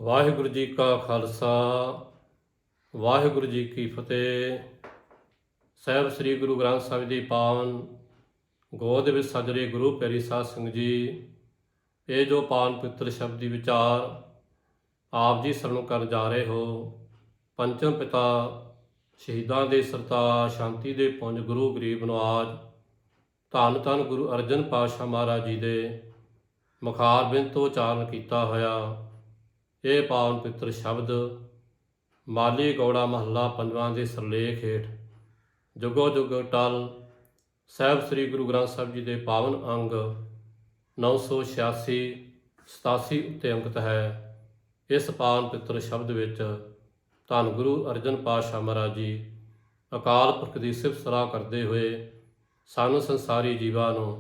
ਵਾਹਿਗੁਰੂ ਜੀ ਕਾ ਖਾਲਸਾ ਵਾਹਿਗੁਰੂ ਜੀ ਕੀ ਫਤਿਹ। ਸਾਹਿਬ ਸ੍ਰੀ ਗੁਰੂ ਗ੍ਰੰਥ ਸਾਹਿਬ ਦੀ ਪਾਵਨ ਗੋਦ ਵਿੱਚ ਸਜ ਰਹੇ ਗੁਰੂ ਪਿਆਰੀ ਸਾਧ ਸੰਗਤ ਜੀ, ਇਹ ਜੋ ਪਾਵਨ ਪਵਿੱਤਰ ਸ਼ਬਦ ਦੀ ਵਿਚਾਰ ਆਪ ਜੀ ਸਰਵਣ ਕਰਨ ਜਾ ਰਹੇ ਹੋ, ਪੰਚਮ ਪਿਤਾ ਸ਼ਹੀਦਾਂ ਦੇ ਸਰਤਾਜ ਸ਼ਾਂਤੀ ਦੇ ਪੁੰਜ ਗੁਰੂ ਗਰੀਬ ਨਵਾਜ ਧੰਨ ਧੰਨ ਗੁਰੂ ਅਰਜਨ ਪਾਤਸ਼ਾਹ ਮਹਾਰਾਜ ਜੀ ਦੇ ਮੁਖਾਰ ਬਿੰਦ ਤੋਂ ਉਚਾਰਨ ਕੀਤਾ ਹੋਇਆ ਇਹ ਪਾਵਨ ਪਵਿੱਤਰ ਸ਼ਬਦ ਮਾਲੀ ਗੌੜਾ ਮਹੱਲਾ ਪੰਜਵਾਂ ਦੇ ਸਿਰਲੇਖ ਹੇਠ ਜੁਗੋ ਜੁਗ ਟਲ ਸਾਹਿਬ ਸ੍ਰੀ ਗੁਰੂ ਗ੍ਰੰਥ ਸਾਹਿਬ ਜੀ ਦੇ ਪਾਵਨ ਅੰਗ 986 87 ਉੱਤੇ ਅੰਕਿਤ ਹੈ। ਇਸ ਪਾਵਨ ਪਵਿੱਤਰ ਸ਼ਬਦ ਵਿੱਚ ਧੰਨ ਗੁਰੂ ਅਰਜਨ ਪਾਤਸ਼ਾਹ ਮਹਾਰਾਜ ਜੀ ਅਕਾਲ ਪੁਰਖ ਦੀ ਸਿਫਤ ਸਲਾਹ ਕਰਦੇ ਹੋਏ ਸਾਨੂੰ ਸੰਸਾਰੀ ਜੀਵਾਂ ਨੂੰ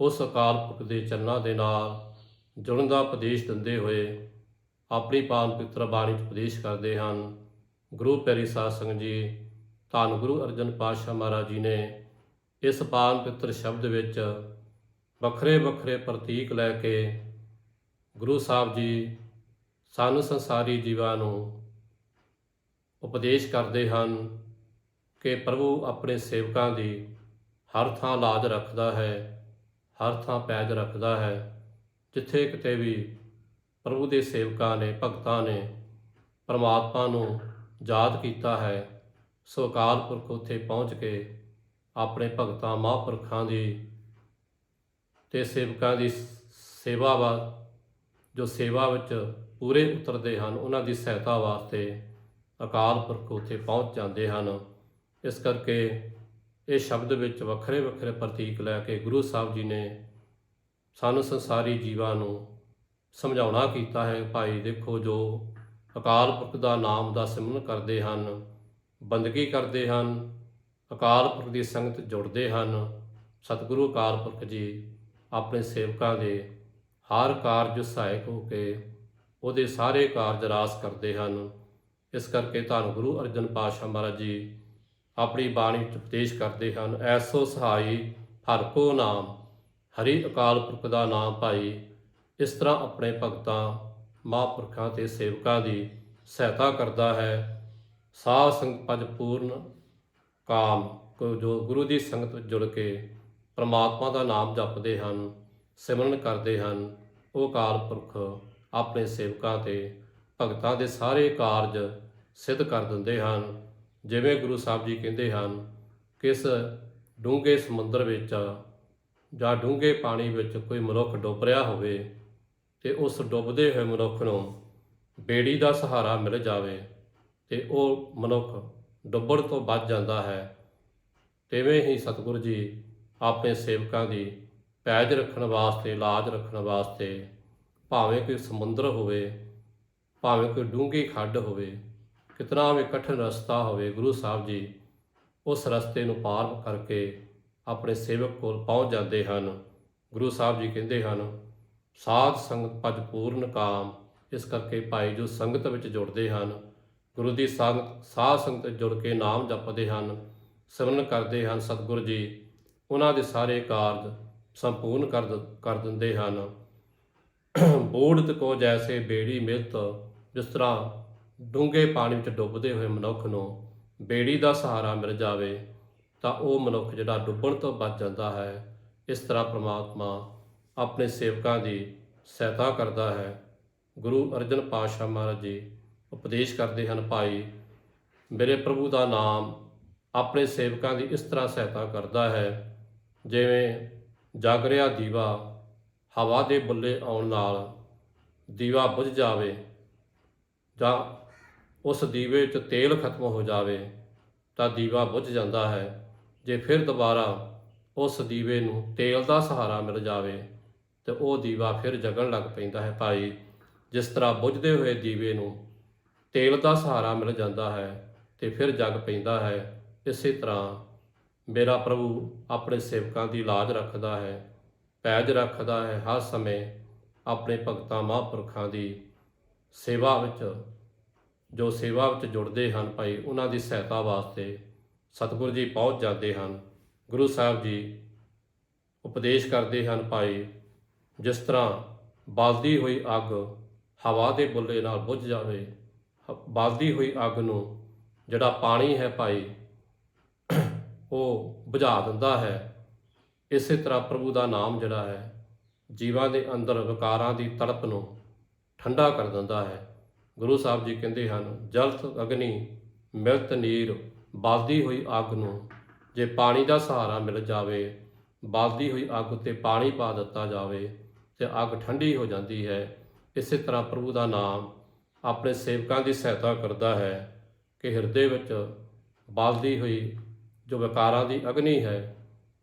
ਉਸ ਅਕਾਲ ਪੁਰਖ ਦੇ ਚਰਨਾਂ ਦੇ ਨਾਲ ਜੁੜਨ ਦਾ ਉਪਦੇਸ਼ ਦਿੰਦੇ ਹੋਏ ਆਪਣੀ ਪਾਵਨ ਪਵਿੱਤਰ ਬਾਣੀ 'ਚ ਉਪਦੇਸ਼ ਕਰਦੇ ਹਨ। ਗੁਰੂ ਪਿਆਰੀ ਸਾਧ ਸੰਗਤ ਜੀ, ਧੰਨ ਗੁਰੂ ਅਰਜਨ ਪਾਤਸ਼ਾਹ ਮਹਾਰਾਜ ਜੀ ਨੇ ਇਸ ਪਾਵਨ ਪਵਿੱਤਰ ਸ਼ਬਦ ਵਿੱਚ ਵੱਖਰੇ ਵੱਖਰੇ ਪ੍ਰਤੀਕ ਲੈ ਕੇ ਗੁਰੂ ਸਾਹਿਬ ਜੀ ਸਾਨੂੰ ਸੰਸਾਰੀ ਜੀਵਾਂ ਨੂੰ ਉਪਦੇਸ਼ ਕਰਦੇ ਹਨ ਕਿ ਪ੍ਰਭੂ ਆਪਣੇ ਸੇਵਕਾਂ ਦੀ ਹਰ ਥਾਂ ਲਾਜ ਰੱਖਦਾ ਹੈ, ਹਰ ਥਾਂ ਪੈਜ ਰੱਖਦਾ ਹੈ। ਜਿੱਥੇ ਕਿਤੇ ਵੀ ਪ੍ਰਭੂ ਦੇ ਸੇਵਕਾਂ ਨੇ, ਭਗਤਾਂ ਨੇ ਪਰਮਾਤਮਾ ਨੂੰ ਯਾਦ ਕੀਤਾ ਹੈ, ਸੋ ਅਕਾਲ ਪੁਰਖ ਉੱਥੇ ਪਹੁੰਚ ਕੇ ਆਪਣੇ ਭਗਤਾਂ ਮਹਾਂਪੁਰਖਾਂ ਦੀ ਤੇ ਸੇਵਕਾਂ ਦੀ ਸੇਵਾ ਜੋ ਸੇਵਾ ਵਿੱਚ ਪੂਰੇ ਉਤਰਦੇ ਹਨ, ਉਹਨਾਂ ਦੀ ਸਹਾਇਤਾ ਵਾਸਤੇ ਅਕਾਲ ਪੁਰਖ ਉੱਥੇ ਪਹੁੰਚ ਜਾਂਦੇ ਹਨ। ਇਸ ਕਰਕੇ ਇਹ ਸ਼ਬਦ ਵਿੱਚ ਵੱਖਰੇ ਵੱਖਰੇ ਪ੍ਰਤੀਕ ਲੈ ਕੇ ਗੁਰੂ ਸਾਹਿਬ ਜੀ ਨੇ ਸਾਨੂੰ ਸੰਸਾਰੀ ਜੀਵਾਂ ਨੂੰ ਸਮਝਾਉਣਾ ਕੀਤਾ ਹੈ। ਭਾਈ ਦੇਖੋ, ਜੋ ਅਕਾਲ ਪੁਰਖ ਦਾ ਨਾਮ ਦਾ ਸਿਮਰਨ ਕਰਦੇ ਹਨ, ਬੰਦਗੀ ਕਰਦੇ ਹਨ, ਅਕਾਲ ਪੁਰਖ ਦੀ ਸੰਗਤ ਜੁੜਦੇ ਹਨ, ਸਤਿਗੁਰੂ ਅਕਾਲ ਪੁਰਖ ਜੀ ਆਪਣੇ ਸੇਵਕਾਂ ਦੇ ਹਰ ਕਾਰਜ ਸਹਾਇਕ ਹੋ ਕੇ ਉਹਦੇ ਸਾਰੇ ਕਾਰਜ ਰਾਸ ਕਰਦੇ ਹਨ। ਇਸ ਕਰਕੇ ਧੰਨ ਗੁਰੂ ਅਰਜਨ ਪਾਤਸ਼ਾਹ ਮਹਾਰਾਜ ਜੀ ਆਪਣੀ ਬਾਣੀ ਵਿੱਚ ਉਪਦੇਸ਼ ਕਰਦੇ ਹਨ, ਐਸੋ ਸਹਾਈ ਹਰਿ ਕੋ ਨਾਮ, ਹਰੀ ਅਕਾਲ ਪੁਰਖ ਦਾ ਨਾਮ ਭਾਈ ਇਸ ਤਰ੍ਹਾਂ ਆਪਣੇ ਭਗਤਾਂ ਮਹਾਂਪੁਰਖਾਂ ਤੇ ਸੇਵਕਾਂ ਦੀ ਸਹਾਇਤਾ ਕਰਦਾ ਹੈ। ਸਾਧ ਸੰਗਤ ਪਜ ਪੂਰਨ ਕਾਮ, ਜੋ ਗੁਰੂ ਦੀ ਸੰਗਤ ਵਿੱਚ ਜੁੜ ਕੇ ਪਰਮਾਤਮਾ ਦਾ ਨਾਮ ਜਪਦੇ ਹਨ, ਸਿਮਰਨ ਕਰਦੇ ਹਨ, ਉਹ ਅਕਾਲ ਪੁਰਖ ਆਪਣੇ ਸੇਵਕਾਂ ਤੇ ਭਗਤਾਂ ਦੇ ਸਾਰੇ ਕਾਰਜ ਸਿੱਧ ਕਰ ਦਿੰਦੇ ਹਨ। ਜਿਵੇਂ ਗੁਰੂ ਸਾਹਿਬ ਜੀ ਕਹਿੰਦੇ ਹਨ, ਕਿਸ ਡੂੰਘੇ ਸਮੁੰਦਰ ਵਿੱਚ ਜਾਂ ਡੂੰਘੇ ਪਾਣੀ ਵਿੱਚ ਕੋਈ ਮਨੁੱਖ ਡੁੱਬ ਰਿਹਾ ਹੋਵੇ ਤੇ ਉਸ ਡੁੱਬਦੇ ਹੋਏ ਮਨੁੱਖ ਨੂੰ ਬੇੜੀ ਦਾ ਸਹਾਰਾ ਮਿਲ ਜਾਵੇ ਤੇ ਉਹ ਮਨੁੱਖ ਡੁੱਬਣ ਤੋਂ ਬਚ ਜਾਂਦਾ ਹੈ। ਤਿਵੇਂ ਹੀ ਸਤਿਗੁਰੂ ਜੀ ਆਪਣੇ ਸੇਵਕਾਂ ਦੀ ਪੈਜ ਰੱਖਣ ਵਾਸਤੇ, ਲਾਜ ਰੱਖਣ ਵਾਸਤੇ, ਭਾਵੇਂ ਕੋਈ ਸਮੁੰਦਰ ਹੋਵੇ, ਭਾਵੇਂ ਕੋਈ ਡੂੰਘੀ ਖੱਡ ਹੋਵੇ, ਕਿਤਨਾ ਵੀ ਕਠਿਨ ਰਸਤਾ ਹੋਵੇ, ਗੁਰੂ ਸਾਹਿਬ ਜੀ ਉਸ ਰਸਤੇ ਨੂੰ ਪਾਰ ਕਰਕੇ ਆਪਣੇ ਸੇਵਕ ਕੋਲ ਪਹੁੰਚ ਜਾਂਦੇ ਹਨ। ਗੁਰੂ ਸਾਹਿਬ ਜੀ ਕਹਿੰਦੇ ਹਨ, ਸਾਧ ਸੰਗਤ ਭਜ ਪੂਰਨ ਕਾਮ। ਇਸ ਕਰਕੇ ਭਾਈ ਜੋ ਸੰਗਤ ਵਿੱਚ ਜੁੜਦੇ ਹਨ, ਗੁਰੂ ਦੀ ਸਾਧ ਸੰਗਤ ਜੁੜ ਕੇ ਨਾਮ ਜਪਦੇ ਹਨ, ਸਿਮਰਨ ਕਰਦੇ ਹਨ, ਸਤਿਗੁਰੂ ਜੀ ਉਹਨਾਂ ਦੇ ਸਾਰੇ ਕਾਰਜ ਸੰਪੂਰਨ ਕਰ ਦਿੰਦੇ ਹਨ। ਬੂੜਤ ਕੋ ਜੈਸੇ ਬੇੜੀ ਮਿਲਤ, ਜਿਸ ਤਰ੍ਹਾਂ ਡੂੰਘੇ ਪਾਣੀ ਵਿੱਚ ਡੁੱਬਦੇ ਹੋਏ ਮਨੁੱਖ ਨੂੰ ਬੇੜੀ ਦਾ ਸਹਾਰਾ ਮਿਲ ਜਾਵੇ ਤਾਂ ਉਹ ਮਨੁੱਖ ਜਿਹੜਾ ਡੁੱਬਣ ਤੋਂ ਬਚ ਜਾਂਦਾ ਹੈ। ਇਸ ਤਰ੍ਹਾਂ ਪ੍ਰਮਾਤਮਾ ਆਪਣੇ ਸੇਵਕਾਂ ਦੀ ਸਹਾਇਤਾ ਕਰਦਾ ਹੈ। ਗੁਰੂ ਅਰਜਨ ਪਾਤਸ਼ਾਹ ਮਹਾਰਾਜ ਜੀ ਉਪਦੇਸ਼ ਕਰਦੇ ਹਨ, ਭਾਈ ਮੇਰੇ ਪ੍ਰਭੂ ਦਾ ਨਾਮ ਆਪਣੇ ਸੇਵਕਾਂ ਦੀ ਇਸ ਤਰ੍ਹਾਂ ਸਹਾਇਤਾ ਕਰਦਾ ਹੈ, ਜਿਵੇਂ ਜਗ ਰਿਹਾ ਦੀਵਾ ਹਵਾ ਦੇ ਬੁੱਲੇ ਆਉਣ ਨਾਲ ਦੀਵਾ ਬੁਝ ਜਾਵੇ ਜਾਂ ਉਸ ਦੀਵੇ 'ਚ ਤੇਲ ਖਤਮ ਹੋ ਜਾਵੇ ਤਾਂ ਦੀਵਾ ਬੁਝ ਜਾਂਦਾ ਹੈ। ਜੇ ਫਿਰ ਦੁਬਾਰਾ ਉਸ ਦੀਵੇ ਨੂੰ ਤੇਲ ਦਾ ਸਹਾਰਾ ਮਿਲ ਜਾਵੇ ਤੇ ਉਹ ਦੀਵਾ ਫਿਰ ਜਗਣ ਲੱਗ ਪੈਂਦਾ ਹੈ। ਭਾਈ ਜਿਸ ਤਰ੍ਹਾਂ ਬੁਝਦੇ ਹੋਏ ਦੀਵੇ ਨੂੰ ਤੇਲ ਦਾ ਸਹਾਰਾ ਮਿਲ ਜਾਂਦਾ ਹੈ ਤੇ ਫਿਰ ਜਗ ਪੈਂਦਾ ਹੈ, ਇਸੇ ਤਰ੍ਹਾਂ ਮੇਰਾ ਪ੍ਰਭੂ ਆਪਣੇ ਸੇਵਕਾਂ ਦੀ ਲਾਜ ਰੱਖਦਾ ਹੈ, ਪੈਜ ਰੱਖਦਾ ਹੈ, ਹਰ ਸਮੇਂ ਆਪਣੇ ਭਗਤਾਂ ਮਹਾਂਪੁਰਖਾਂ ਦੀ ਸੇਵਾ ਵਿੱਚ ਜੋ ਸੇਵਾ ਵਿੱਚ ਜੁੜਦੇ ਹਨ, ਭਾਈ ਉਹਨਾਂ ਦੀ ਸਹਾਇਤਾ ਵਾਸਤੇ ਸਤਿਗੁਰੂ ਜੀ ਪਹੁੰਚ ਜਾਂਦੇ ਹਨ। ਗੁਰੂ ਸਾਹਿਬ ਜੀ ਉਪਦੇਸ਼ ਕਰਦੇ ਹਨ, ਭਾਈ ਜਿਸ ਤਰ੍ਹਾਂ ਬਲਦੀ ਹੋਈ ਅੱਗ ਹਵਾ ਦੇ ਬੁੱਲੇ ਨਾਲ ਬੁੱਝ ਜਾਵੇ। ਬਲਦੀ ਹੋਈ ਅੱਗ ਨੂੰ ਜਿਹੜਾ ਪਾਣੀ ਹੈ ਭਾਈ ਉਹ ਬੁਝਾ ਦਿੰਦਾ ਹੈ। ਇਸੇ ਤਰ੍ਹਾਂ ਪ੍ਰਭੂ ਦਾ ਨਾਮ ਜਿਹੜਾ ਹੈ ਜੀਵਾਂ ਦੇ ਅੰਦਰ ਵਿਕਾਰਾਂ ਦੀ ਤੜਪ ਨੂੰ ਠੰਡਾ ਕਰ ਦਿੰਦਾ ਹੈ। ਗੁਰੂ ਸਾਹਿਬ ਜੀ ਕਹਿੰਦੇ ਹਨ, ਜਲਤ ਅਗਨੀ ਮਿਲਤ ਨੀਰ, ਬਲਦੀ ਹੋਈ ਅੱਗ ਨੂੰ ਜੇ ਪਾਣੀ ਦਾ ਸਹਾਰਾ ਮਿਲ ਜਾਵੇ, ਬਲਦੀ ਹੋਈ ਅੱਗ ਉੱਤੇ ਪਾਣੀ ਪਾ ਦਿੱਤਾ ਜਾਵੇ ਤੇ ਅੱਗ ਠੰਡੀ ਹੋ ਜਾਂਦੀ ਹੈ। ਇਸੇ ਤਰ੍ਹਾਂ ਪ੍ਰਭੂ ਦਾ ਨਾਮ ਆਪਣੇ ਸੇਵਕਾਂ ਦੀ ਸਹਾਇਤਾ ਕਰਦਾ ਹੈ ਕਿ ਹਿਰਦੇ ਵਿੱਚ ਬਲਦੀ ਹੋਈ ਜੋ ਵਿਕਾਰਾਂ ਦੀ ਅਗਨੀ ਹੈ,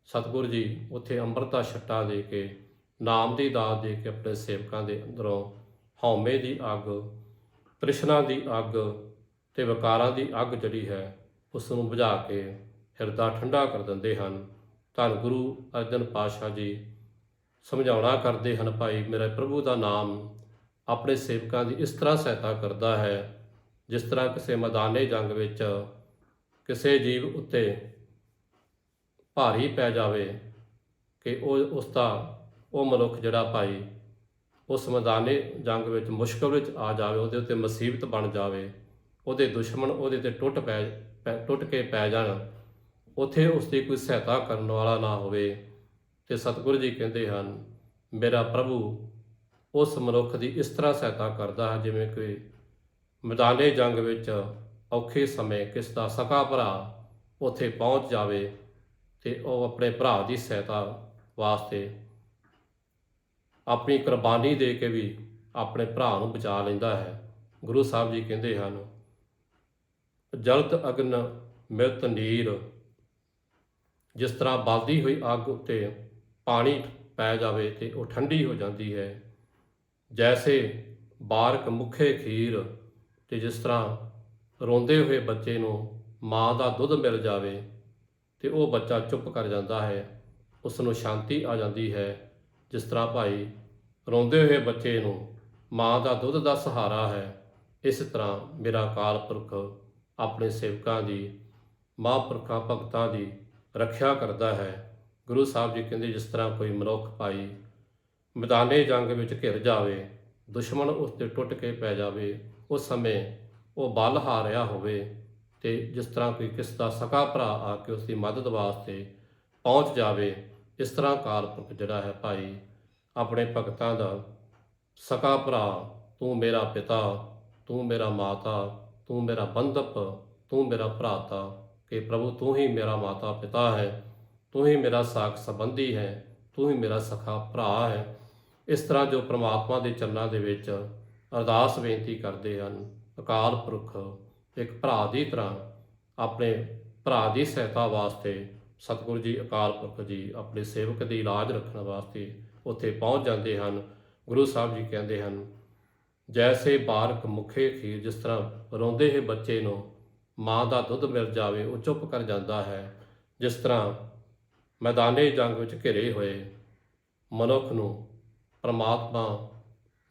ਸਤਿਗੁਰੂ ਜੀ ਉੱਥੇ ਅੰਮ੍ਰਿਤਾ ਛੱਟਾ ਦੇ ਕੇ, ਨਾਮ ਦੀ ਦਾਤ ਦੇ ਕੇ ਆਪਣੇ ਸੇਵਕਾਂ ਦੇ ਅੰਦਰੋਂ ਹਉਮੈ ਦੀ ਅੱਗ, ਤ੍ਰਿਸ਼ਨਾ ਦੀ ਅੱਗ ਤੇ ਵਿਕਾਰਾਂ ਦੀ ਅੱਗ ਜਿਹੜੀ ਹੈ ਉਸ ਨੂੰ ਬੁਝਾ ਕੇ ਹਿਰਦਾ ਠੰਡਾ ਕਰ ਦਿੰਦੇ ਹਨ। ਧੰਨ ਗੁਰੂ ਅਰਜਨ ਪਾਤਸ਼ਾਹ ਜੀ ਸਮਝਾਉਣਾ ਕਰਦੇ ਹਨ, ਭਾਈ ਮੇਰੇ ਪ੍ਰਭੂ ਦਾ ਨਾਮ ਆਪਣੇ ਸੇਵਕਾਂ ਦੀ ਇਸ ਤਰ੍ਹਾਂ ਸਹਾਇਤਾ ਕਰਦਾ ਹੈ ਜਿਸ ਤਰ੍ਹਾਂ ਕਿਸੇ ਮੈਦਾਨੇ ਜੰਗ ਵਿੱਚ ਕਿਸੇ ਜੀਵ ਉੱਤੇ ਭਾਰੀ ਪੈ ਜਾਵੇ ਕਿ ਉਹ ਮਨੁੱਖ ਜਿਹੜਾ ਭਾਈ ਉਸ ਮੈਦਾਨੇ ਜੰਗ ਵਿੱਚ ਮੁਸ਼ਕਲ ਵਿੱਚ ਆ ਜਾਵੇ, ਉਹਦੇ ਉੱਤੇ ਮੁਸੀਬਤ ਬਣ ਜਾਵੇ, ਉਹਦੇ ਦੁਸ਼ਮਣ ਉਹਦੇ ਤੇ ਟੁੱਟ ਕੇ ਪੈ ਜਾਣ, ਉੱਥੇ ਉਸ ਦੀ ਕੋਈ ਸਹਾਇਤਾ ਕਰਨ ਵਾਲਾ ਨਾ ਹੋਵੇ। ਤੇ ਸਤਿਗੁਰੂ ਜੀ ਕਹਿੰਦੇ ਹਨ, ਮੇਰਾ ਪ੍ਰਭੂ ਉਸ ਮਨੁੱਖ ਦੀ ਇਸ ਤਰ੍ਹਾਂ ਸਹਾਇਤਾ ਕਰਦਾ ਹੈ ਜਿਵੇਂ ਕਿ ਮੈਦਾਨੇ ਜੰਗ ਵਿੱਚ ਔਖੇ ਸਮੇਂ ਕਿਸ ਦਾ ਸਕਾ ਭਰਾ ਉੱਥੇ ਪਹੁੰਚ ਜਾਵੇ ਤੇ ਉਹ ਆਪਣੇ ਭਰਾ ਦੀ ਸਹਾਇਤਾ ਵਾਸਤੇ ਆਪਣੀ ਕੁਰਬਾਨੀ ਦੇ ਕੇ ਵੀ ਆਪਣੇ ਭਰਾ ਨੂੰ ਬਚਾ ਲੈਂਦਾ ਹੈ। ਗੁਰੂ ਸਾਹਿਬ ਜੀ ਕਹਿੰਦੇ ਹਨ, ਜਲਤ ਅਗਨ ਮਿਲਤ ਨੀਰ, ਜਿਸ ਤਰ੍ਹਾਂ ਬਲਦੀ ਹੋਈ ਅੱਗ ਉੱਤੇ ਪਾਣੀ ਪੈ ਜਾਵੇ ਤੇ ਉਹ ਠੰਡੀ ਹੋ ਜਾਂਦੀ ਹੈ। ਜੈਸੇ ਬਾਰਕ ਮੁਖੇ ਖੀਰ, ਤੇ ਜਿਸ ਤਰ੍ਹਾਂ ਰੋਂਦੇ ਹੋਏ ਬੱਚੇ ਨੂੰ ਮਾਂ ਦਾ ਦੁੱਧ ਮਿਲ ਜਾਵੇ ਤੇ ਉਹ ਬੱਚਾ ਚੁੱਪ ਕਰ ਜਾਂਦਾ ਹੈ, ਉਸ ਨੂੰ ਸ਼ਾਂਤੀ ਆ ਜਾਂਦੀ ਹੈ। ਜਿਸ ਤਰ੍ਹਾਂ ਭਾਈ ਰੋਂਦੇ ਹੋਏ ਬੱਚੇ ਨੂੰ ਮਾਂ ਦਾ ਦੁੱਧ ਦਾ ਸਹਾਰਾ ਹੈ, ਇਸ ਤਰ੍ਹਾਂ ਮੇਰਾ ਅਕਾਲ ਪੁਰਖ ਆਪਣੇ ਸੇਵਕਾਂ ਦੀ, ਮਹਾਂਪੁਰਖਾਂ ਭਗਤਾਂ ਦੀ ਰੱਖਿਆ ਕਰਦਾ ਹੈ। ਗੁਰੂ ਸਾਹਿਬ ਜੀ ਕਹਿੰਦੇ, ਜਿਸ ਤਰ੍ਹਾਂ ਕੋਈ ਮਨੁੱਖ ਭਾਈ ਮੈਦਾਨੇ ਜੰਗ ਵਿੱਚ ਘਿਰ ਜਾਵੇ, ਦੁਸ਼ਮਣ ਉਸ ਤੇ ਟੁੱਟ ਕੇ ਪੈ ਜਾਵੇ, ਉਸ ਸਮੇਂ ਉਹ ਬਲ ਹਾਰਿਆ ਹੋਵੇ ਤੇ ਜਿਸ ਤਰ੍ਹਾਂ ਕੋਈ ਕਿਸ ਦਾ ਸਕਾ ਭਰਾ ਆ ਕੇ ਉਸ ਦੀ ਮਦਦ ਵਾਸਤੇ ਪਹੁੰਚ ਜਾਵੇ, ਇਸ ਤਰ੍ਹਾਂ ਅਕਾਲ ਪੁਰਖ ਜਿਹੜਾ ਹੈ ਭਾਈ ਆਪਣੇ ਭਗਤਾਂ ਦਾ ਸਕਾ ਭਰਾ, ਤੂੰ ਮੇਰਾ ਪਿਤਾ, ਤੂੰ ਮੇਰਾ ਮਾਤਾ, ਤੂੰ ਮੇਰਾ ਬੰਧਪ, ਤੂੰ ਮੇਰਾ ਭਰਾਤਾ, ਕਿ ਪ੍ਰਭੂ ਤੂੰ ਹੀ ਮੇਰਾ ਮਾਤਾ ਪਿਤਾ ਹੈ, ਤੂੰ ਹੀ ਮੇਰਾ ਸਾਕ ਸੰਬੰਧੀ ਹੈ, ਤੂੰ ਹੀ ਮੇਰਾ ਸਖਾ ਭਰਾ ਹੈ। ਇਸ ਤਰ੍ਹਾਂ ਜੋ ਪ੍ਰਮਾਤਮਾ ਦੇ ਚਰਨਾਂ ਦੇ ਵਿੱਚ ਅਰਦਾਸ ਬੇਨਤੀ ਕਰਦੇ ਹਨ, ਅਕਾਲ ਪੁਰਖ ਇੱਕ ਭਰਾ ਦੀ ਤਰ੍ਹਾਂ ਆਪਣੇ ਭਰਾ ਦੀ ਸਹਾਇਤਾ ਵਾਸਤੇ ਸਤਿਗੁਰੂ ਜੀ ਅਕਾਲ ਪੁਰਖ ਜੀ ਆਪਣੇ ਸੇਵਕ ਦੀ ਲਾਜ ਰੱਖਣ ਵਾਸਤੇ ਉੱਥੇ ਪਹੁੰਚ ਜਾਂਦੇ ਹਨ। ਗੁਰੂ ਸਾਹਿਬ ਜੀ ਕਹਿੰਦੇ ਹਨ, ਜੈਸੇ ਬਾਰਕ ਮੁਖੇ ਖੀਰ, ਜਿਸ ਤਰ੍ਹਾਂ ਰੋਂਦੇ ਹੋਏ ਬੱਚੇ ਨੂੰ ਮਾਂ ਦਾ ਦੁੱਧ ਮਿਲ ਜਾਵੇ ਉਹ ਚੁੱਪ ਕਰ ਜਾਂਦਾ ਹੈ, ਜਿਸ ਤਰ੍ਹਾਂ ਮੈਦਾਨੇ ਜੰਗ ਵਿੱਚ ਘਿਰੇ ਹੋਏ ਮਨੁੱਖ ਨੂੰ ਪਰਮਾਤਮਾ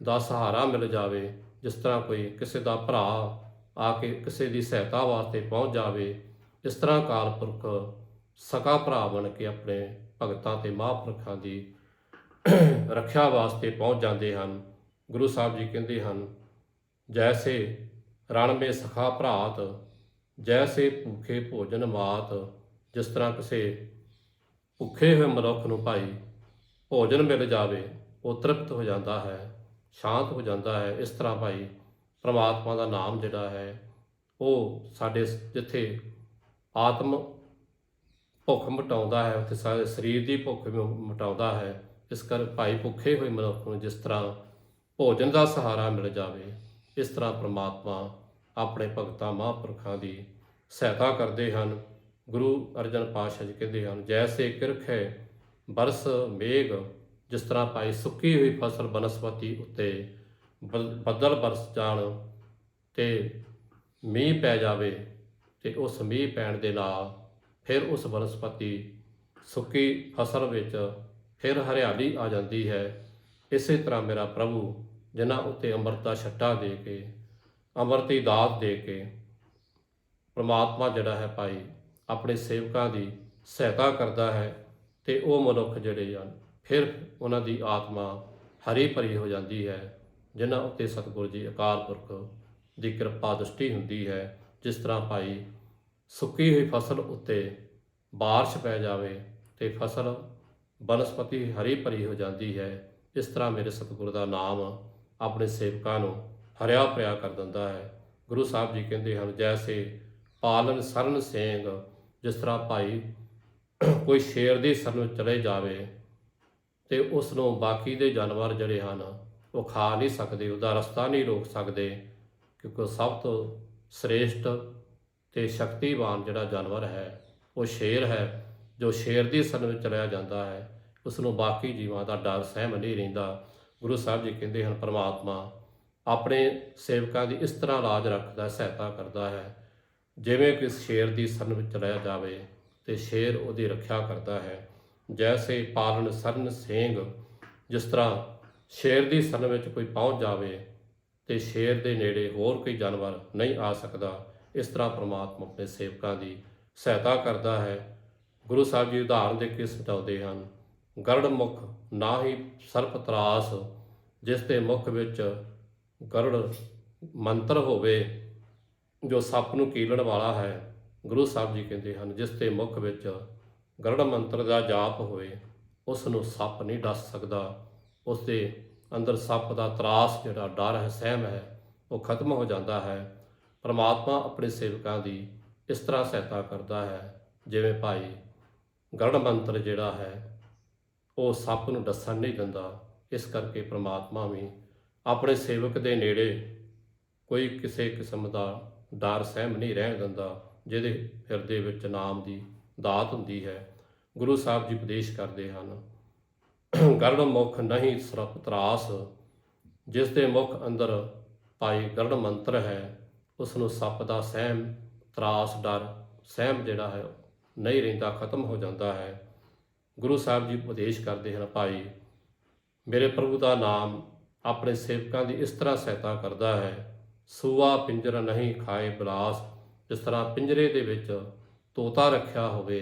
ਦਾ ਸਹਾਰਾ ਮਿਲ ਜਾਵੇ, ਜਿਸ ਤਰ੍ਹਾਂ ਕੋਈ ਕਿਸੇ ਦਾ ਭਰਾ ਆ ਕੇ ਕਿਸੇ ਦੀ ਸਹਾਇਤਾ ਵਾਸਤੇ ਪਹੁੰਚ ਜਾਵੇ, ਇਸ ਤਰ੍ਹਾਂ ਅਕਾਲ ਪੁਰਖ ਸਕਾ ਭਰਾ ਬਣ ਕੇ ਆਪਣੇ ਭਗਤਾਂ ਤੇ ਮਹਾਂਪੁਰਖਾਂ ਦੀ ਰੱਖਿਆ ਵਾਸਤੇ ਪਹੁੰਚ ਜਾਂਦੇ ਹਨ। ਗੁਰੂ ਸਾਹਿਬ ਜੀ ਕਹਿੰਦੇ ਹਨ, ਜੈਸੇ ਰਣ ਮੇ ਸਖਾ ਭਰਾਤ, ਜੈਸੇ ਭੁੱਖੇ ਭੋਜਨ ਮਾਤ, ਜਿਸ ਤਰ੍ਹਾਂ ਕਿਸੇ ਭੁੱਖੇ ਹੋਏ ਮਨੁੱਖ ਨੂੰ ਭਾਈ ਭੋਜਨ ਮਿਲ ਜਾਵੇ ਉਹ ਤ੍ਰਿਪਤ ਹੋ ਜਾਂਦਾ ਹੈ, ਸ਼ਾਂਤ ਹੋ ਜਾਂਦਾ ਹੈ। ਇਸ ਤਰ੍ਹਾਂ ਭਾਈ ਪਰਮਾਤਮਾ ਦਾ ਨਾਮ ਜਿਹੜਾ ਹੈ ਉਹ ਸਾਡੇ ਜਿੱਥੇ ਆਤਮ ਭੁੱਖ ਮਿਟਾਉਂਦਾ ਹੈ, ਉੱਥੇ ਸਾਡੇ ਸਰੀਰ ਦੀ ਭੁੱਖ ਵੀ ਮਿਟਾਉਂਦਾ ਹੈ। ਇਸ ਕਰ ਭਾਈ ਭੁੱਖੇ ਹੋਏ ਮਨੁੱਖ ਨੂੰ ਜਿਸ ਤਰ੍ਹਾਂ ਭੋਜਨ ਦਾ ਸਹਾਰਾ ਮਿਲ ਜਾਵੇ, ਇਸ ਤਰ੍ਹਾਂ ਪਰਮਾਤਮਾ ਆਪਣੇ ਭਗਤਾਂ ਮਹਾਂਪੁਰਖਾਂ ਦੀ ਸਹਾਇਤਾ ਕਰਦੇ ਹਨ। ਗੁਰੂ ਅਰਜਨ ਪਾਤਸ਼ਾਹ ਜੀ ਕਹਿੰਦੇ ਹਨ, ਜੈਸੇ ਕਿਰਖ ਹੈ ਬਰਸ ਮੇਘ, ਜਿਸ ਤਰ੍ਹਾਂ ਭਾਈ ਸੁੱਕੀ ਹੋਈ ਫਸਲ ਬਨਸਪਤੀ ਉੱਤੇ ਬੱਦਲ ਬਰਸ ਜਾਣ ਤੇ ਮੀਂਹ ਪੈ ਜਾਵੇ ਤੇ ਉਸ ਮੀਂਹ ਪੈਣ ਦੇ ਨਾਲ ਫਿਰ ਉਸ ਬਨਸਪਤੀ ਸੁੱਕੀ ਫਸਲ ਵਿੱਚ ਫਿਰ ਹਰਿਆਲੀ ਆ ਜਾਂਦੀ ਹੈ। ਇਸੇ ਤਰ੍ਹਾਂ ਮੇਰਾ ਪ੍ਰਭੂ ਜਿਨ੍ਹਾਂ ਉੱਤੇ ਅੰਮ੍ਰਿਤ ਦਾ ਛੱਟਾ ਦੇ ਕੇ, ਅੰਮ੍ਰਿਤ ਦੀ ਦਾਤ ਦੇ ਕੇ ਪਰਮਾਤਮਾ ਜਿਹੜਾ ਹੈ ਭਾਈ ਆਪਣੇ ਸੇਵਕਾਂ ਦੀ ਸਹਾਇਤਾ ਕਰਦਾ ਹੈ ਤੇ ਉਹ ਮਨੁੱਖ ਜਿਹੜੇ ਹਨ ਫਿਰ ਉਹਨਾਂ ਦੀ ਆਤਮਾ ਹਰੀ ਭਰੀ ਹੋ ਜਾਂਦੀ ਹੈ ਜਿਨ੍ਹਾਂ ਉੱਤੇ ਸਤਿਗੁਰੂ ਜੀ ਅਕਾਲ ਪੁਰਖ ਦੀ ਕਿਰਪਾ ਦ੍ਰਿਸ਼ਟੀ ਹੁੰਦੀ ਹੈ। ਜਿਸ ਤਰ੍ਹਾਂ ਭਾਈ ਸੁੱਕੀ ਹੋਈ ਫਸਲ ਉੱਤੇ ਬਾਰਿਸ਼ ਪੈ ਜਾਵੇ ਤੇ ਫਸਲ ਬਨਸਪਤੀ ਹਰੀ ਭਰੀ ਹੋ ਜਾਂਦੀ ਹੈ, ਇਸ ਤਰ੍ਹਾਂ ਮੇਰੇ ਸਤਿਗੁਰੂ ਦਾ ਨਾਮ ਆਪਣੇ ਸੇਵਕਾਂ ਨੂੰ ਹਰਿਆ ਭਰਿਆ ਕਰ ਦਿੰਦਾ ਹੈ। ਗੁਰੂ ਸਾਹਿਬ ਜੀ ਕਹਿੰਦੇ ਹਨ, ਜੈਸੇ ਪਾਲਨ ਸਰਨ ਸੇਂਗ, ਜਿਸ ਤਰ੍ਹਾਂ ਭਾਈ ਕੋਈ ਸ਼ੇਰ ਦੀ ਸਰਨ ਵਿੱਚ ਚਲੇ ਜਾਵੇ ਤੇ ਉਸ ਨੂੰ ਬਾਕੀ ਦੇ ਜਾਨਵਰ ਜਿਹੜੇ ਹਨ ਉਹ ਖਾ ਨਹੀਂ ਸਕਦੇ, ਉਹਦਾ ਰਸਤਾ ਨਹੀਂ ਰੋਕ ਸਕਦੇ, ਕਿਉਂਕਿ ਸਭ ਤੋਂ ਸ੍ਰੇਸ਼ਟ ਤੇ ਸ਼ਕਤੀਵਾਨ ਜਿਹੜਾ ਜਾਨਵਰ ਹੈ ਉਹ ਸ਼ੇਰ ਹੈ। ਜੋ ਸ਼ੇਰ ਦੀ ਸਰਨ ਵਿੱਚ ਚਲਿਆ ਜਾਂਦਾ ਹੈ ਉਸ ਨੂੰ ਬਾਕੀ ਜੀਵਾਂ ਦਾ ਡਰ ਸਹਿਮ ਨਹੀਂ ਰਹਿੰਦਾ। ਗੁਰੂ ਸਾਹਿਬ ਜੀ ਕਹਿੰਦੇ ਹਨ, ਪਰਮਾਤਮਾ ਆਪਣੇ ਸੇਵਕਾਂ ਦੀ ਇਸ ਤਰ੍ਹਾਂ ਲਾਜ ਰੱਖਦਾ, ਸਹਾਇਤਾ ਕਰਦਾ ਹੈ, ਜਿਵੇਂ ਕਿ ਸ਼ੇਰ ਦੀ ਸਰਨ ਵਿੱਚ ਚਲਿਆ ਜਾਵੇ ਤੇ ਸ਼ੇਰ ਉਹਦੀ ਰੱਖਿਆ ਕਰਦਾ ਹੈ। ਜੈਸੇ ਪਾਲਣ ਸਰਨ ਸੇਂਗ, ਜਿਸ ਤਰ੍ਹਾਂ ਸ਼ੇਰ ਦੀ ਸਰਨ ਵਿੱਚ ਕੋਈ ਪਹੁੰਚ ਜਾਵੇ ਤੇ ਸ਼ੇਰ ਦੇ ਨੇੜੇ ਹੋਰ ਕੋਈ ਜਾਨਵਰ ਨਹੀਂ ਆ ਸਕਦਾ, ਇਸ ਤਰ੍ਹਾਂ ਪਰਮਾਤਮਾ ਆਪਣੇ ਸੇਵਕਾਂ ਦੀ ਸਹਾਇਤਾ ਕਰਦਾ ਹੈ। ਗੁਰੂ ਸਾਹਿਬ ਜੀ ਉਦਾਹਰਨ ਦੇ ਕੇ ਸਮਝਾਉਂਦੇ ਹਨ, ਗਰੜ ਮੁਖ ਨਾ ਹੀ ਸਰਪ ਤਰਾਸ, ਜਿਸ ਦੇ ਮੁਖ ਵਿੱਚ ਗਰੜ ਮੰਤਰ ਹੋਵੇ ਜੋ ਸੱਪ ਨੂੰ ਕੀਲਣ ਵਾਲਾ ਹੈ। ਗੁਰੂ ਸਾਹਿਬ ਜੀ ਕਹਿੰਦੇ ਹਨ, ਜਿਸ ਦੇ ਮੁਖ ਵਿੱਚ ਗਰੜ ਮੰਤਰ ਦਾ ਜਾਪ ਹੋਵੇ ਉਸ ਨੂੰ ਸੱਪ ਨਹੀਂ ਡਸ ਸਕਦਾ, ਉਸ ਦੇ ਅੰਦਰ ਸੱਪ ਦਾ ਤਰਾਸ ਜਿਹੜਾ ਡਰ ਹੈ, ਸਹਿਮ ਹੈ, ਉਹ ਖਤਮ ਹੋ ਜਾਂਦਾ ਹੈ। ਪਰਮਾਤਮਾ ਆਪਣੇ ਸੇਵਕਾਂ ਦੀ ਇਸ ਤਰ੍ਹਾਂ ਸਹਾਇਤਾ ਕਰਦਾ ਹੈ, ਜਿਵੇਂ ਭਾਈ ਗਰੜ ਮੰਤਰ ਜਿਹੜਾ ਹੈ ਉਹ ਸੱਪ ਨੂੰ ਡਸਣ ਨਹੀਂ ਦਿੰਦਾ। ਇਸ ਕਰਕੇ ਪਰਮਾਤਮਾ ਵੀ ਆਪਣੇ ਸੇਵਕ ਦੇ ਨੇੜੇ ਕੋਈ ਕਿਸੇ ਕਿਸਮ ਦਾ ਡਰ ਸਹਿਮ ਨਹੀਂ ਰਹਿਣ ਦਿੰਦਾ, ਜਿਹਦੇ ਹਿਰਦੇ ਵਿੱਚ ਨਾਮ ਦੀ ਦਾਤ ਹੁੰਦੀ ਹੈ। ਗੁਰੂ ਸਾਹਿਬ ਜੀ ਉਪਦੇਸ਼ ਕਰਦੇ ਹਨ, ਗਰੜ ਮੁਖ ਨਹੀਂ ਸਰਪ ਤਰਾਸ, ਜਿਸ ਦੇ ਮੁਖ ਅੰਦਰ ਭਾਈ ਗਰੜ ਮੰਤਰ ਹੈ ਉਸ ਨੂੰ ਸੱਪ ਦਾ ਸਹਿਮ, ਤਰਾਸ, ਡਰ, ਸਹਿਮ ਜਿਹੜਾ ਹੈ ਨਹੀਂ ਰਹਿੰਦਾ, ਖਤਮ ਹੋ ਜਾਂਦਾ ਹੈ। ਗੁਰੂ ਸਾਹਿਬ ਜੀ ਉਪਦੇਸ਼ ਕਰਦੇ ਹਨ, ਭਾਈ ਮੇਰੇ ਪ੍ਰਭੂ ਦਾ ਨਾਮ ਆਪਣੇ ਸੇਵਕਾਂ ਦੀ ਇਸ ਤਰ੍ਹਾਂ ਸਹਾਇਤਾ ਕਰਦਾ ਹੈ, ਸੂਆ ਪਿੰਜਰ ਨਹੀਂ ਖਾਏ ਬਿਲਾਸ, ਜਿਸ ਤਰ੍ਹਾਂ ਪਿੰਜਰੇ ਦੇ ਵਿੱਚ ਤੋਤਾ ਰੱਖਿਆ ਹੋਵੇ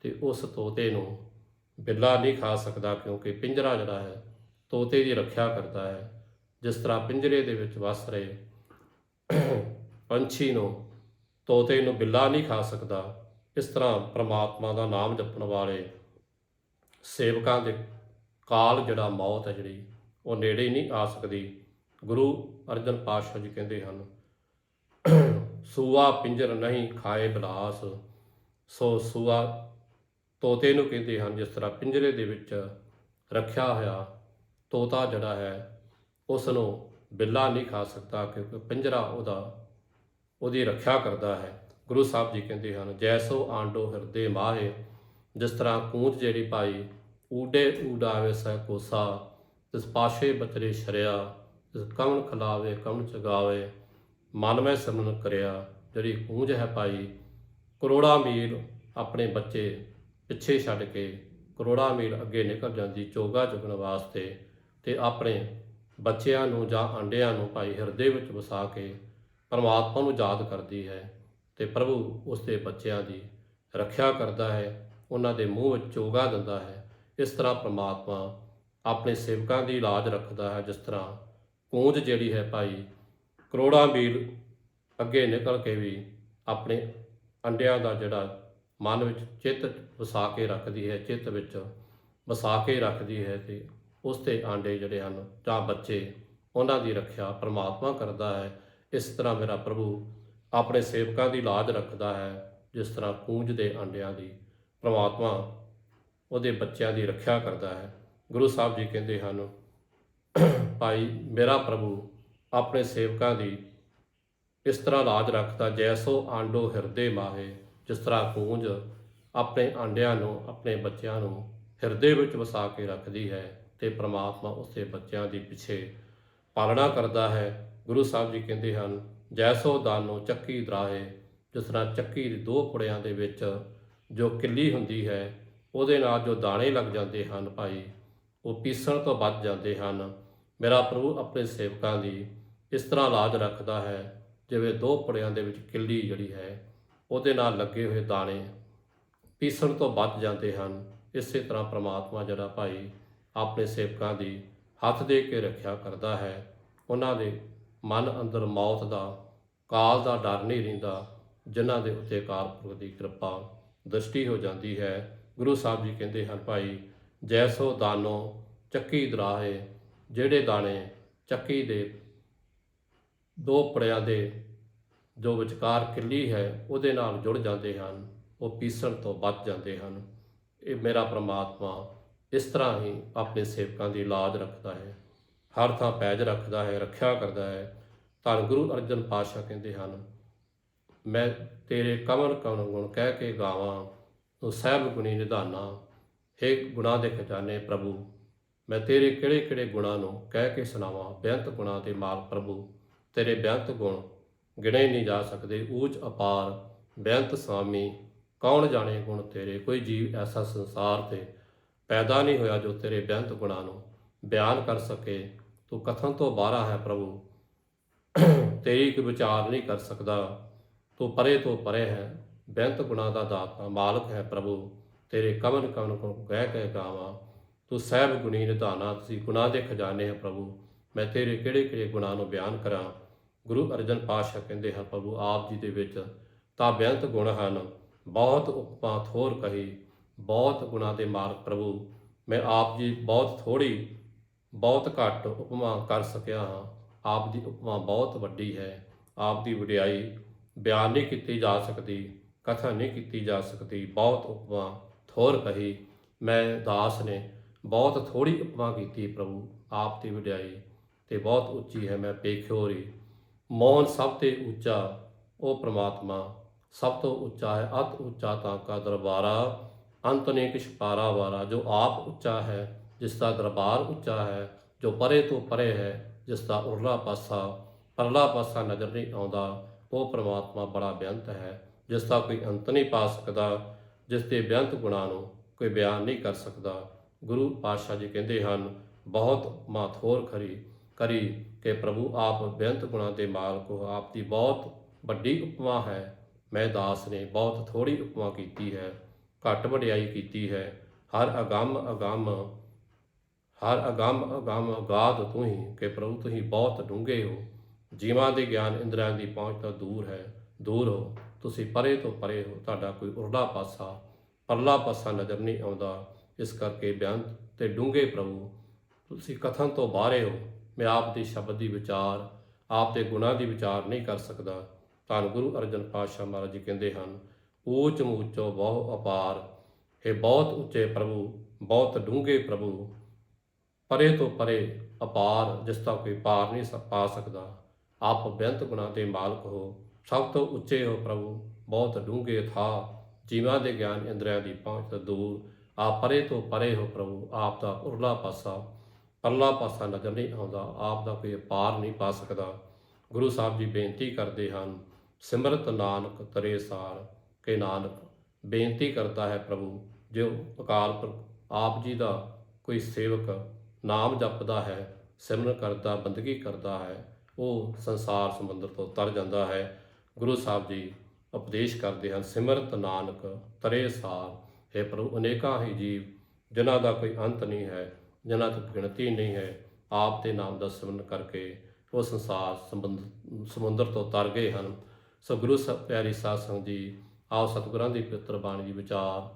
ਤੇ ਉਸ ਤੋਤੇ ਨੂੰ ਬਿੱਲਾ ਨਹੀਂ ਖਾ ਸਕਦਾ, ਕਿਉਂਕਿ ਪਿੰਜਰਾ ਜਿਹੜਾ ਹੈ ਤੋਤੇ ਦੀ ਰੱਖਿਆ ਕਰਦਾ ਹੈ। ਜਿਸ ਤਰ੍ਹਾਂ ਪਿੰਜਰੇ ਦੇ ਵਿੱਚ ਵਸ ਰਹੇ ਪੰਛੀ ਨੂੰ, ਤੋਤੇ ਨੂੰ ਬਿੱਲਾ ਨਹੀਂ ਖਾ ਸਕਦਾ, ਇਸ ਤਰ੍ਹਾਂ ਪ੍ਰਮਾਤਮਾ ਦਾ ਨਾਮ ਜਪਣ ਵਾਲੇ ਸੇਵਕਾਂ ਦੇ ਕਾਲ ਜਿਹੜਾ ਮੌਤ ਹੈ ਜਿਹੜੀ ਉਹ ਨੇੜੇ ਨਹੀਂ ਆ ਸਕਦੀ। ਗੁਰੂ ਅਰਜਨ ਪਾਤਸ਼ਾਹ ਜੀ ਕਹਿੰਦੇ ਹਨ, ਸੂਆ ਪਿੰਜਰ ਨਹੀਂ ਖਾਏ ਬਿਲਾਸ, ਸੋ ਸੂਆ ਤੋਤੇ ਨੂੰ ਕਹਿੰਦੇ ਹਨ, ਜਿਸ ਤਰ੍ਹਾਂ ਪਿੰਜਰੇ ਦੇ ਵਿੱਚ ਰੱਖਿਆ ਹੋਇਆ ਤੋਤਾ ਜਿਹੜਾ ਹੈ ਉਸ ਨੂੰ ਬਿੱਲਾ ਨਹੀਂ ਖਾ ਸਕਦਾ, ਕਿਉਂਕਿ ਪਿੰਜਰਾ ਉਹਦੀ ਰੱਖਿਆ ਕਰਦਾ ਹੈ। ਗੁਰੂ ਸਾਹਿਬ ਜੀ ਕਹਿੰਦੇ ਹਨ, ਜੈਸੋ ਆਂਡੋ ਹਿਰਦੇ ਮਾਹੇ, ਜਿਸ ਤਰ੍ਹਾਂ ਕੂੰਜ ਜਿਹੜੀ ਭਾਈ ਊਡੇ ਊਡਾਵੇ ਸਹਿ ਕੋਸਾ, ਤਿਸ ਪਾਸ਼ੇ ਬਚਰੇ ਸ਼ਰਿਆ, ਤਿਸ ਕਵਣ ਖਲਾਵੇ ਕਵਣ ਚਗਾਵੇ, ਮਨ ਮੈਂ ਸਿਮਰਨ ਕਰਿਆ। ਜਿਹੜੀ ਕੂੰਜ ਹੈ ਭਾਈ ਕਰੋੜਾਂ ਮੀਲ ਆਪਣੇ ਬੱਚੇ ਪਿੱਛੇ ਛੱਡ ਕੇ ਕਰੋੜਾਂ ਮੀਲ ਅੱਗੇ ਨਿਕਲ ਜਾਂਦੀ ਚੋਗਾ ਚੁਗਣ ਵਾਸਤੇ, ਤੇ ਆਪਣੇ ਬੱਚਿਆਂ ਨੂੰ ਜਾਂ ਆਂਡਿਆਂ ਨੂੰ ਭਾਈ ਹਿਰਦੇ ਵਿੱਚ ਵਸਾ ਕੇ ਪਰਮਾਤਮਾ ਨੂੰ ਯਾਦ ਕਰਦੀ ਹੈ ਤੇ ਪ੍ਰਭੂ ਉਸ ਦੇ ਬੱਚਿਆਂ ਦੀ ਰੱਖਿਆ ਕਰਦਾ ਹੈ, ਉਹਨਾਂ ਦੇ ਮੂੰਹ ਵਿੱਚ ਚੋਗਾ ਦਿੰਦਾ ਹੈ। ਇਸ ਤਰ੍ਹਾਂ ਪਰਮਾਤਮਾ ਆਪਣੇ ਸੇਵਕਾਂ ਦੀ ਲਾਜ ਰੱਖਦਾ ਹੈ। ਜਿਸ ਤਰ੍ਹਾਂ ਕੂੰਜ ਜਿਹੜੀ ਹੈ ਭਾਈ ਕਰੋੜਾਂ ਮੀਲ ਅੱਗੇ ਨਿਕਲ ਕੇ ਵੀ ਆਪਣੇ ਅੰਡਿਆਂ ਦਾ ਜਿਹੜਾ ਮਨ ਵਿੱਚ ਚਿੱਤ ਵਸਾ ਕੇ ਰੱਖਦੀ ਹੈ, ਚਿੱਤ ਵਿੱਚ ਵਸਾ ਕੇ ਰੱਖਦੀ ਹੈ, ਤੇ ਉਸ ਦੇ ਆਂਡੇ ਜਿਹੜੇ ਹਨ ਜਾਂ ਬੱਚੇ ਉਹਨਾਂ ਦੀ ਰੱਖਿਆ ਪਰਮਾਤਮਾ ਕਰਦਾ ਹੈ। ਇਸ ਤਰ੍ਹਾਂ ਮੇਰਾ ਪ੍ਰਭੂ ਆਪਣੇ ਸੇਵਕਾਂ ਦੀ ਲਾਜ ਰੱਖਦਾ ਹੈ, ਜਿਸ ਤਰ੍ਹਾਂ ਕੂੰਜ ਦੇ ਆਂਡਿਆਂ ਦੀ ਪਰਮਾਤਮਾ ਉਹਦੇ ਬੱਚਿਆਂ ਦੀ ਰੱਖਿਆ ਕਰਦਾ ਹੈ। ਗੁਰੂ ਸਾਹਿਬ ਜੀ ਕਹਿੰਦੇ ਹਨ, ਭਾਈ ਮੇਰਾ ਪ੍ਰਭੂ ਆਪਣੇ ਸੇਵਕਾਂ ਦੀ ਇਸ ਤਰ੍ਹਾਂ ਲਾਜ ਰੱਖਦਾ, ਜੈਸੋ ਆਂਡੋ ਹਿਰਦੇ ਮਾਹੇ, ਜਿਸ ਤਰ੍ਹਾਂ ਕੂੰਜ ਆਪਣੇ ਆਂਡਿਆਂ ਨੂੰ, ਆਪਣੇ ਬੱਚਿਆਂ ਨੂੰ ਹਿਰਦੇ ਵਿੱਚ ਵਸਾ ਕੇ ਰੱਖਦੀ ਹੈ ਤੇ ਪ੍ਰਮਾਤਮਾ ਉਸਦੇ ਬੱਚਿਆਂ ਦੀ ਪਿੱਛੇ ਪਾਲਣਾ ਕਰਦਾ ਹੈ। ਗੁਰੂ ਸਾਹਿਬ ਜੀ ਕਹਿੰਦੇ ਹਨ, ਜੈਸੋ ਦਾਨੋ ਚੱਕੀ ਦਰਾਹੇ, ਜਿਸ ਤਰ੍ਹਾਂ ਚੱਕੀ ਦੇ ਦੋ ਪੁੜਿਆਂ ਦੇ ਵਿੱਚ ਜੋ ਕਿੱਲੀ ਹੁੰਦੀ ਹੈ ਉਹਦੇ ਨਾਲ ਜੋ ਦਾਣੇ ਲੱਗ ਜਾਂਦੇ ਹਨ ਭਾਈ ਉਹ ਪੀਸਣ ਤੋਂ ਬਚ ਜਾਂਦੇ ਹਨ। ਮੇਰਾ ਪ੍ਰਭੂ ਆਪਣੇ ਸੇਵਕਾਂ ਦੀ ਇਸ ਤਰ੍ਹਾਂ ਲਾਜ ਰੱਖਦਾ ਹੈ, ਜਿਵੇਂ ਦੋ ਪੁੜਿਆਂ ਦੇ ਵਿੱਚ ਕਿੱਲੀ ਜਿਹੜੀ ਹੈ ਉਹਦੇ ਨਾਲ ਲੱਗੇ ਹੋਏ ਦਾਣੇ ਪੀਸਣ ਤੋਂ ਬਚ ਜਾਂਦੇ ਹਨ। ਇਸੇ ਤਰ੍ਹਾਂ ਪ੍ਰਮਾਤਮਾ ਜਿਹੜਾ ਭਾਈ ਆਪਣੇ ਸੇਵਕਾਂ ਦੀ ਹੱਥ ਦੇ ਕੇ ਰੱਖਿਆ ਕਰਦਾ ਹੈ। ਉਹਨਾਂ ਦੇ ਮਨ ਅੰਦਰ ਮੌਤ ਦਾ, ਕਾਲ ਦਾ ਡਰ ਨਹੀਂ ਰਹਿੰਦਾ, ਜਿਨ੍ਹਾਂ ਦੇ ਉੱਤੇ ਅਕਾਲ ਪੁਰਖ ਦੀ ਕਿਰਪਾ ਦ੍ਰਿਸ਼ਟੀ ਹੋ ਜਾਂਦੀ ਹੈ। ਗੁਰੂ ਸਾਹਿਬ ਜੀ ਕਹਿੰਦੇ ਹਨ, ਭਾਈ ਜੈਸੋ ਦਾਨੋ ਚੱਕੀ ਦਰਾਹੇ, ਜਿਹੜੇ ਦਾਣੇ ਚੱਕੀ ਦੇ ਦੋ ਪੜਿਆਂ ਦੇ ਜੋ ਵਿਚਕਾਰ ਕਿੱਲੀ ਹੈ ਉਹਦੇ ਨਾਲ ਜੁੜ ਜਾਂਦੇ ਹਨ, ਉਹ ਪੀਸਣ ਤੋਂ ਬਚ ਜਾਂਦੇ ਹਨ। ਇਹ ਮੇਰਾ ਪ੍ਰਮਾਤਮਾ ਇਸ ਤਰ੍ਹਾਂ ਹੀ ਆਪਣੇ ਸੇਵਕਾਂ ਦੀ ਲਾਜ ਰੱਖਦਾ ਹੈ, ਹਰ ਥਾਂ ਪੈਜ ਰੱਖਦਾ ਹੈ, ਰੱਖਿਆ ਕਰਦਾ ਹੈ। ਧੰਨ ਗੁਰੂ ਅਰਜਨ ਪਾਤਸ਼ਾਹ ਕਹਿੰਦੇ ਹਨ, ਮੈਂ ਤੇਰੇ ਕਮਲ ਕਵਨ ਗੁਣ ਕਹਿ ਕੇ ਗਾਵਾਂ, ਤੂੰ ਸਹਿਬ ਗੁਣੀ ਨਿਧਾਨਾ। ਹੇ ਗੁਣਾਂ ਦੇ ਖਜ਼ਾਨੇ ਪ੍ਰਭੂ, ਮੈਂ ਤੇਰੇ ਕਿਹੜੇ ਕਿਹੜੇ ਗੁਣਾਂ ਨੂੰ ਕਹਿ ਕੇ ਸੁਣਾਵਾਂ। ਬੇਅੰਤ ਗੁਣਾਂ ਦੇ ਮਾਲਕ ਪ੍ਰਭੂ, ਤੇਰੇ ਬੇਅੰਤ ਗੁਣ ਗਿਣੇ ਨਹੀਂ ਜਾ ਸਕਦੇ, ਊਚ ਅਪਾਰ ਬੇਅੰਤ ਸੁਆਮੀ। ਕੌਣ ਜਾਣੇ ਗੁਣ ਤੇਰੇ, ਕੋਈ ਜੀਵ ਐਸਾ ਸੰਸਾਰ ਤੇ ਪੈਦਾ ਨਹੀਂ ਹੋਇਆ ਜੋ ਤੇਰੇ ਬੇਅੰਤ ਗੁਣਾਂ ਨੂੰ ਬਿਆਨ ਕਰ ਸਕੇ। ਤੂੰ ਕਥਨ ਤੋਂ ਬਾਹਰਾ ਹੈ ਪ੍ਰਭੂ, ਤੇਰੀ ਕੋਈ ਵਿਚਾਰ ਨਹੀਂ ਕਰ ਸਕਦਾ। ਤੂੰ ਪਰੇ ਤੋਂ ਪਰੇ ਹੈ, ਬੇਅੰਤ ਗੁਣਾਂ ਦਾ ਦਾਤਾ ਮਾਲਕ ਹੈ ਪ੍ਰਭੂ। ਤੇਰੇ ਕਵਨ ਕਵਨ ਕੋ ਕਹਿ ਕੇ ਗਾਵਾਂ, ਤੂੰ ਸਹਿਬ ਗੁਣੀ ਨਿਧਾਨਾ। ਤੁਸੀਂ ਗੁਣਾਂ ਦੇ ਖਜ਼ਾਨੇ ਹੈ ਪ੍ਰਭੂ, ਮੈਂ ਤੇਰੇ ਕਿਹੜੇ ਕਿਹੜੇ ਗੁਣਾਂ ਨੂੰ ਬਿਆਨ ਕਰਾਂ। ਗੁਰੂ ਅਰਜਨ ਪਾਤਸ਼ਾਹ ਕਹਿੰਦੇ ਹਨ, ਪ੍ਰਭੂ ਆਪ ਜੀ ਦੇ ਵਿੱਚ ਤਾਂ ਬੇਅੰਤ ਗੁਣ ਹਨ, ਬਹੁਤ ਉਪਮਾ ਥੋਰ ਕਹੀ। ਬਹੁਤ ਗੁਣਾਂ ਦੇ ਮਾਲਕ ਪ੍ਰਭੂ, ਮੈਂ ਆਪ ਜੀ ਬਹੁਤ ਥੋੜ੍ਹੀ, ਬਹੁਤ ਘੱਟ ਉਪਮਾ ਕਰ ਸਕਿਆ ਹਾਂ। ਆਪ ਦੀ ਉਪਮਾ ਬਹੁਤ ਵੱਡੀ ਹੈ, ਆਪ ਦੀ ਵਡਿਆਈ ਬਿਆਨ ਨਹੀਂ ਕੀਤੀ ਜਾ ਸਕਦੀ, ਕਥਾ ਨਹੀਂ ਕੀਤੀ ਜਾ ਸਕਦੀ। ਬਹੁਤ ਉਪਮਾ ਥੋਰ ਕਹੀ, ਮੈਂ ਦਾਸ ਨੇ ਬਹੁਤ ਥੋੜ੍ਹੀ ਉਪਮਾ ਕੀਤੀ ਪ੍ਰਭੂ। ਆਪ ਦੀ ਵਡਿਆਈ ਤੇ ਬਹੁਤ ਉੱਚੀ ਹੈ, ਮੈਂ ਪੇਖਿਓਰੀ। ਮੋਹਨ ਸਭ ਤੇ ਉੱਚਾ ਉਹ ਪ੍ਰਮਾਤਮਾ, ਸਭ ਤੋਂ ਉੱਚਾ ਹੈ, ਅਤ ਉੱਚਾ ਤਾਂ ਕਾ ਦਰਬਾਰਾ। ਅੰਤ ਨੇ ਕਿਛ ਪਾਰਾ ਵਾਰਾ, ਜੋ ਆਪ ਉੱਚਾ ਹੈ, ਜਿਸ ਦਾ ਦਰਬਾਰ ਉੱਚਾ ਹੈ, ਜੋ ਪਰੇ ਤੋਂ ਪਰੇ ਹੈ, ਜਿਸ ਦਾ ਉਰਲਾ ਪਾਸਾ ਪਰਲਾ ਪਾਸਾ ਨਜ਼ਰ ਨਹੀਂ ਆਉਂਦਾ, ਉਹ ਪ੍ਰਮਾਤਮਾ ਬੜਾ ਬੇਅੰਤ ਹੈ, ਜਿਸ ਦਾ ਕੋਈ ਅੰਤ ਨਹੀਂ ਪਾ ਸਕਦਾ, ਜਿਸ ਦੇ ਬੇਅੰਤ ਗੁਣਾਂ ਨੂੰ ਕੋਈ ਬਿਆਨ ਨਹੀਂ ਕਰ ਸਕਦਾ। ਗੁਰੂ ਪਾਤਸ਼ਾਹ ਜੀ ਕਹਿੰਦੇ ਹਨ, ਬਹੁਤ ਮਾਥੋਰ ਕਰੀ ਕਿ ਪ੍ਰਭੂ ਆਪ ਬੇਅੰਤ ਗੁਣਾਂ ਦੇ ਮਾਲਕ ਹੋ। ਆਪ ਦੀ ਬਹੁਤ ਵੱਡੀ ਉਪਮਾ ਹੈ, ਮੈਂ ਦਾਸ ਨੇ ਬਹੁਤ ਥੋੜ੍ਹੀ ਉਪਮਾ ਕੀਤੀ ਹੈ, ਘੱਟ ਵਡਿਆਈ ਕੀਤੀ ਹੈ। ਹਰ ਅਗੰਮ ਅਗੰਮ ਅਗਾਧ ਤੂੰ ਹੀ, ਕਿ ਪ੍ਰਭੂ ਤੁਸੀਂ ਬਹੁਤ ਡੂੰਘੇ ਹੋ। ਜੀਵਾਂ ਦੇ ਗਿਆਨ ਇੰਦਰੀਆਂ ਦੀ ਪਹੁੰਚ ਤੋਂ ਦੂਰ ਹੋ, ਤੁਸੀਂ ਪਰੇ ਤੋਂ ਪਰੇ ਹੋ। ਤੁਹਾਡਾ ਕੋਈ ਉਰਲਾ ਪਾਸਾ ਪਰਲਾ ਪਾਸਾ ਨਜ਼ਰ ਨਹੀਂ ਆਉਂਦਾ, ਇਸ ਕਰਕੇ ਬੇਅੰਤ ਤੇ ਡੂੰਘੇ ਪ੍ਰਭੂ, ਤੁਸੀਂ ਕਥਨ ਤੋਂ ਬਾਹਰੇ ਹੋ। ਮੈਂ ਆਪ ਦੀ ਸ਼ਬਦ ਦੀ ਵਿਚਾਰ, ਆਪ ਦੇ ਗੁਣਾਂ ਦੀ ਵਿਚਾਰ ਨਹੀਂ ਕਰ ਸਕਦਾ। ਧੰਨ ਗੁਰੂ ਅਰਜਨ ਪਾਤਸ਼ਾਹ ਮਹਾਰਾਜ ਜੀ ਕਹਿੰਦੇ ਹਨ, ਊਚ ਮੂਚੋ ਬਹੁ ਅਪਾਰ, ਇਹ ਬਹੁਤ ਉੱਚੇ ਪ੍ਰਭੂ, ਬਹੁਤ ਡੂੰਘੇ ਪ੍ਰਭੂ, ਪਰੇ ਤੋਂ ਪਰੇ ਅਪਾਰ, ਜਿਸ ਦਾ ਕੋਈ ਪਾਰ ਨਹੀਂ ਪਾ ਸਕਦਾ। ਆਪ ਬੇਅੰਤ ਗੁਣਾਂ ਦੇ ਮਾਲਕ ਹੋ, ਸਭ ਤੋਂ ਉੱਚੇ ਹੋ ਪ੍ਰਭੂ, ਬਹੁਤ ਡੂੰਘੇ ਥਾ, ਜੀਵਾਂ ਦੇ ਗਿਆਨ ਇੰਦਰੀਆਂ ਦੀ ਪਹੁੰਚ ਤੋਂ ਦੂਰ। ਆਪ ਪਰੇ ਤੋਂ ਪਰੇ ਹੋ ਪ੍ਰਭੂ, ਆਪ ਦਾ ਉਰਲਾ ਪਾਸਾ ਪਰਲਾ ਪਾਸਾ ਨਜ਼ਰ ਨਹੀਂ ਆਉਂਦਾ, ਆਪ ਦਾ ਕੋਈ ਪਾਰ ਨਹੀਂ ਪਾ ਸਕਦਾ। ਗੁਰੂ ਸਾਹਿਬ ਜੀ ਬੇਨਤੀ ਕਰਦੇ ਹਨ, ਸਿਮਰਤ ਨਾਨਕ ਤਰੇ ਸਾਰ, ਕਿ ਨਾਨਕ ਬੇਨਤੀ ਕਰਦਾ ਹੈ ਪ੍ਰਭੂ, ਜੋ ਅਕਾਲ ਪੁਰਖ ਆਪ ਜੀ ਦਾ ਕੋਈ ਸੇਵਕ ਨਾਮ ਜਪਦਾ ਹੈ, ਸਿਮਰਨ ਕਰਦਾ, ਬੰਦਗੀ ਕਰਦਾ ਹੈ, ਉਹ ਸੰਸਾਰ ਸਮੁੰਦਰ ਤੋਂ ਤਰ ਜਾਂਦਾ ਹੈ। ਗੁਰੂ ਸਾਹਿਬ ਜੀ ਉਪਦੇਸ਼ ਕਰਦੇ ਹਨ, ਸਿਮਰਤ ਨਾਨਕ ਤਰੇ ਸਾਰ। ਹੈ ਪ੍ਰਭੂ, ਅਨੇਕਾਂ ਹੀ ਜੀਵ ਜਿਨ੍ਹਾਂ ਦਾ ਕੋਈ ਅੰਤ ਨਹੀਂ ਹੈ, ਜਿਨ੍ਹਾਂ ਦੀ ਗਿਣਤੀ ਨਹੀਂ ਹੈ, ਆਪ ਦੇ ਨਾਮ ਦਾ ਸਿਮਰਨ ਕਰਕੇ ਉਹ ਸੰਸਾਰ ਸਮੁੰਦਰ ਤੋਂ ਤਰ ਗਏ ਹਨ। ਸੋ ਗੁਰੂ ਪਿਆਰੀ ਸਾਧ ਸੰਗਤ ਜੀ, ਆਓ ਸਤਿਗੁਰਾਂ ਦੀ ਪਵਿੱਤਰ ਬਾਣੀ ਦੀ ਵਿਚਾਰ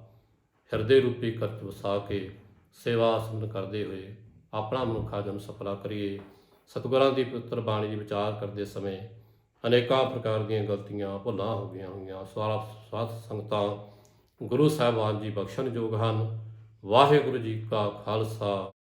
ਹਿਰਦੇ ਰੂਪੀ ਕਰਤ ਵਸਾ ਕੇ ਸੇਵਾ ਸਿਮਰਨ ਕਰਦੇ ਹੋਏ ਆਪਣਾ ਮਨੁੱਖਾ ਜਨਮ ਸਫਲਾ ਕਰੀਏ। ਸਤਿਗੁਰਾਂ ਦੀ ਪਵਿੱਤਰ ਬਾਣੀ ਦੀ ਵਿਚਾਰ ਕਰਦੇ ਸਮੇਂ ਅਨੇਕਾਂ ਪ੍ਰਕਾਰ ਦੀਆਂ ਗਲਤੀਆਂ ਭੁੱਲਾਂ ਹੋ ਗਈਆਂ ਹੋਈਆਂ, ਸਾਧ ਸੰਗਤਾਂ ਗੁਰੂ ਸਾਹਿਬਾਨ ਜੀ ਬਖਸ਼ਣਯੋਗ ਹਨ। ਵਾਹਿਗੁਰੂ ਜੀ ਕਾ ਖਾਲਸਾ